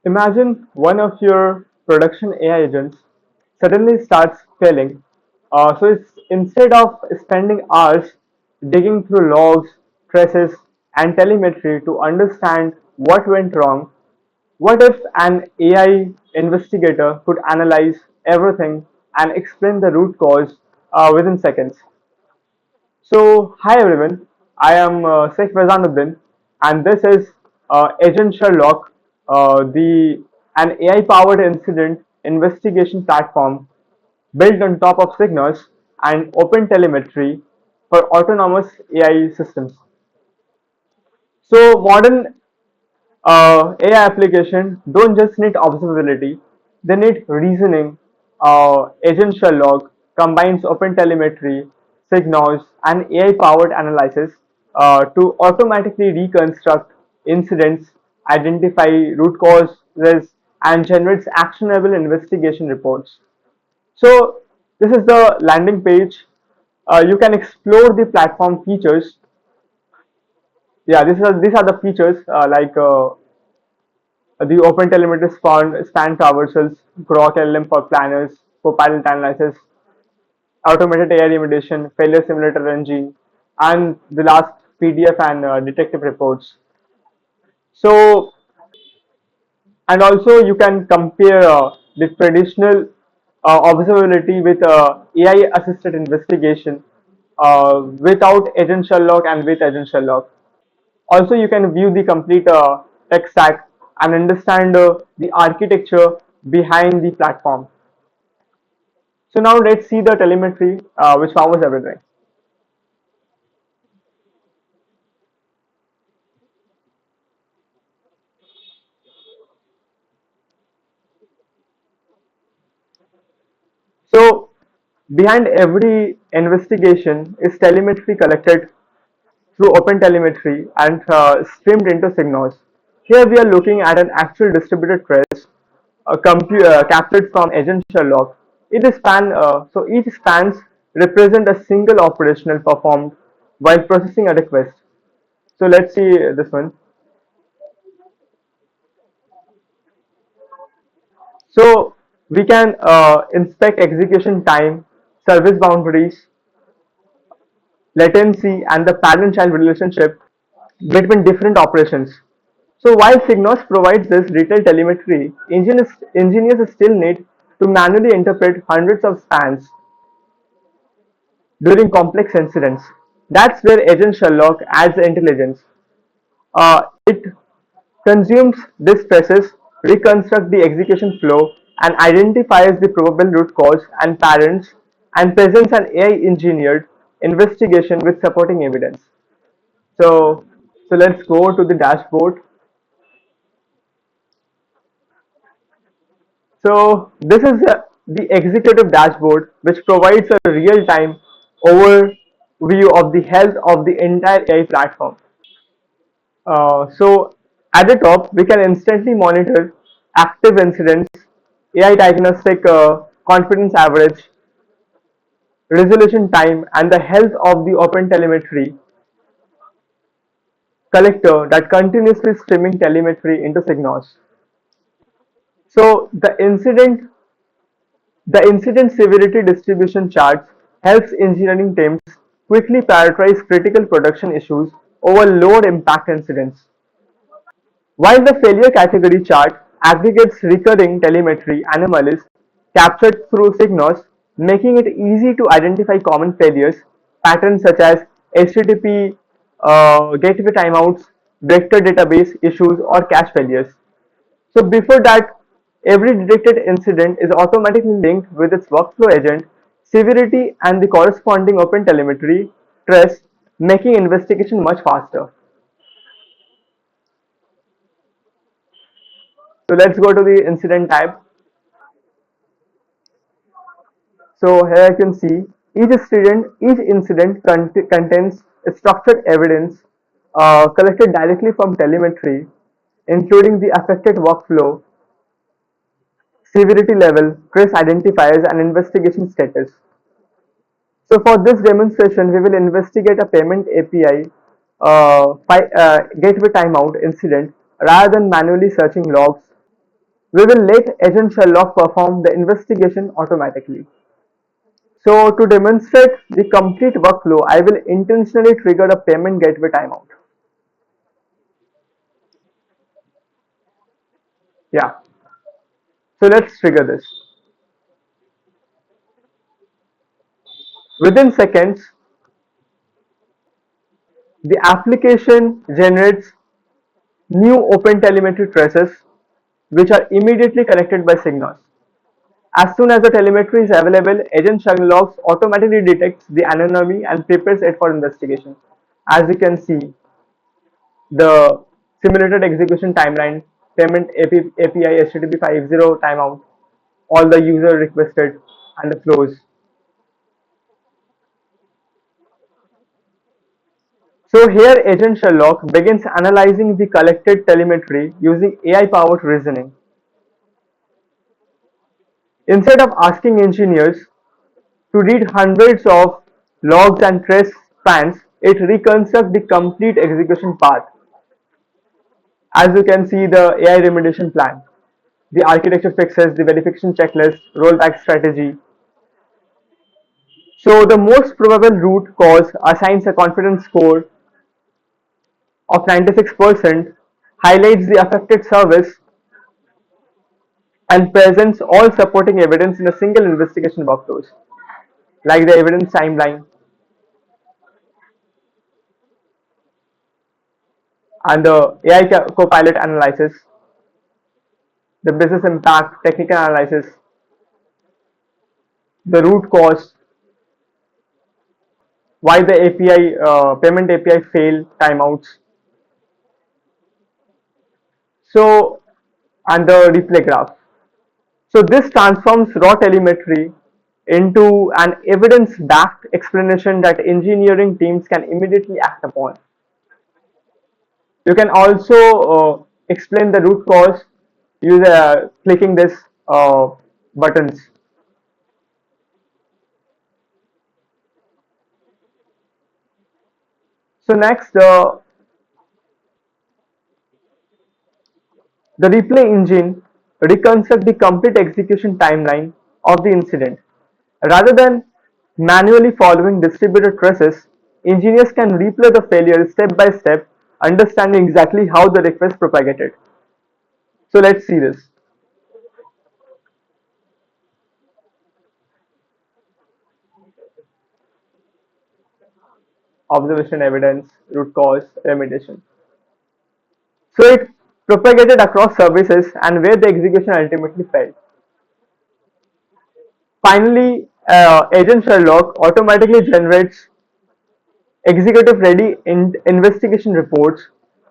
Imagine one of your production AI agents suddenly starts failing. Instead of spending hours digging through logs, traces, and telemetry to understand what went wrong, what if an AI investigator could analyze everything and explain the root cause within seconds? So, hi everyone, I am Sheikh Fazanuddin, and this is Agent Sherlock, the an AI-powered incident investigation platform built on top of SigNoz and OpenTelemetry for autonomous AI systems. So, modern AI applications don't just need observability; they need reasoning. Agent Sherlock combines OpenTelemetry, SigNoz, and AI-powered analysis to automatically reconstruct incidents, identify root causes, and generates actionable investigation reports. So this is the landing page. You can explore the platform features. Yeah, these are the features the OpenTelemetry span traversals, Groq LM for planners, Copilot analysis, automated AI remediation, failure simulator engine, and the last PDF and detective reports. So, and also you can compare the traditional observability with AI assisted investigation without Agent Sherlock and with Agent Sherlock. Also, you can view the complete tech stack and understand the architecture behind the platform. So now let's see the telemetry which powers everything. So behind every investigation is telemetry collected through OpenTelemetry and streamed into SigNoz. Here we are looking at an actual distributed trace captured from Agent Sherlock. Each spans represent a single operational performed while processing a request. So let's see this one. So we can inspect execution time, service boundaries, latency, and the parent-child relationship between different operations. So while SigNoz provides this detailed telemetry, engineers still need to manually interpret hundreds of spans during complex incidents. That's where Agent Sherlock adds intelligence. It consumes these traces, reconstructs the execution flow, and identifies the probable root cause and parents, and presents an AI-engineered investigation with supporting evidence. So, so let's go to the dashboard. So this is the executive dashboard, which provides a real-time overview of the health of the entire AI platform. So at the top, we can instantly monitor active incidents, AI diagnostic confidence average, resolution time, and the health of the open telemetry collector that continuously streaming telemetry into SigNoz. So the incident severity distribution charts helps engineering teams quickly prioritize critical production issues over lower impact incidents. While the failure category chart aggregates recurring telemetry anomalies captured through SigNoz, making it easy to identify common failures patterns such as HTTP gateway timeouts, vector database issues, or cache failures. So before that, every detected incident is automatically linked with its workflow agent, severity, and the corresponding open telemetry trace, making investigation much faster. So let's go to the incident type. So here I can see each incident contains structured evidence collected directly from telemetry, including the affected workflow, severity level, trace identifiers, and investigation status. So for this demonstration, we will investigate a payment API gateway timeout incident rather than manually searching logs. We will let agent Sherlock perform the investigation automatically. So to demonstrate the complete workflow, I will intentionally trigger a payment gateway timeout. Yeah, so let's trigger this. Within seconds, the application generates new OpenTelemetry traces which are immediately connected by SigNoz. As soon as the telemetry is available, agent Sherlock automatically detects the anomaly and prepares it for investigation. As you can see, the simulated execution timeline, payment API HTTP 50 timeout, all the user requested, and the flows. So here agent Sherlock begins analyzing the collected telemetry using AI-powered reasoning. Instead of asking engineers to read hundreds of logs and trace spans, it reconstructs the complete execution path. As you can see, the AI remediation plan, the architecture fixes, the verification checklist, rollback strategy. So the most probable root cause assigns a confidence score of 96%, highlights the affected service, and presents all supporting evidence in a single investigation workflows, like the evidence timeline and the AI copilot analysis, the business impact, technical analysis, the root cause, why the API payment API fail timeouts. So and the replay graph. So this transforms raw telemetry into an evidence-backed explanation that engineering teams can immediately act upon. You can also explain the root cause using clicking this buttons. So next, the replay engine reconstructs the complete execution timeline of the incident. Rather than manually following distributed traces, engineers can replay the failure step by step, understanding exactly how the request propagated. So let's see this. Observation, evidence, root cause, remediation. So it propagated across services and where the execution ultimately failed. Finally, Agent Sherlock automatically generates executive ready investigation reports.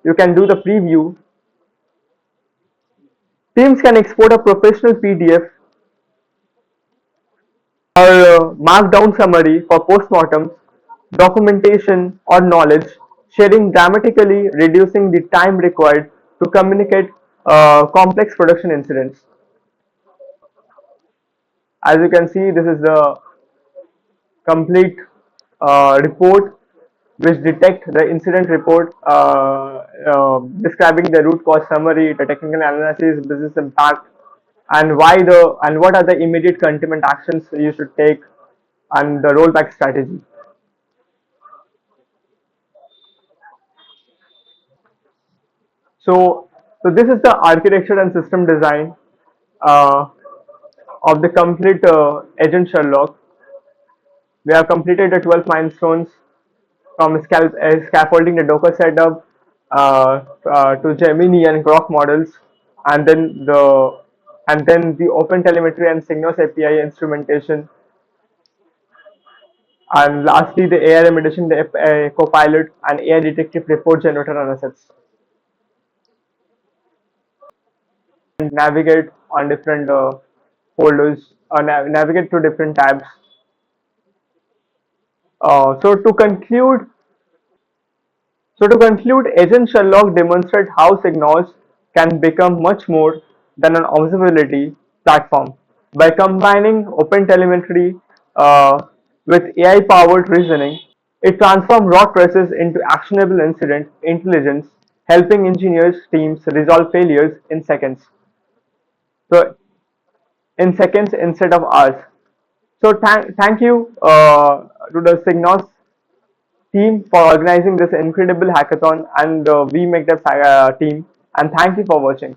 You can do the preview. Teams can export a professional PDF or Markdown summary for postmortems, documentation, or knowledge sharing, dramatically reducing the time required to communicate complex production incidents. As you can see, this is the complete report which detect the incident report describing the root cause summary, the technical analysis, business impact, and what are the immediate containment actions you should take, and the rollback strategy. So this is the architecture and system design uh, of the complete agent Sherlock. We have completed the 12 milestones from scaffolding the Docker setup to Gemini and Groq models, and then the OpenTelemetry and SigNoz API instrumentation, and lastly the AI remediation, the copilot, and AI detective report generator and assets. And navigate on different folders, navigate to different tabs. So to conclude, Agent Sherlock demonstrates how SigNoz can become much more than an observability platform. By combining OpenTelemetry with AI-powered reasoning, it transforms raw traces into actionable incident intelligence, helping engineers teams resolve failures in seconds. So in seconds instead of hours. So thank you to the SigNoz team for organizing this incredible hackathon and the VMakeDev team, and thank you for watching.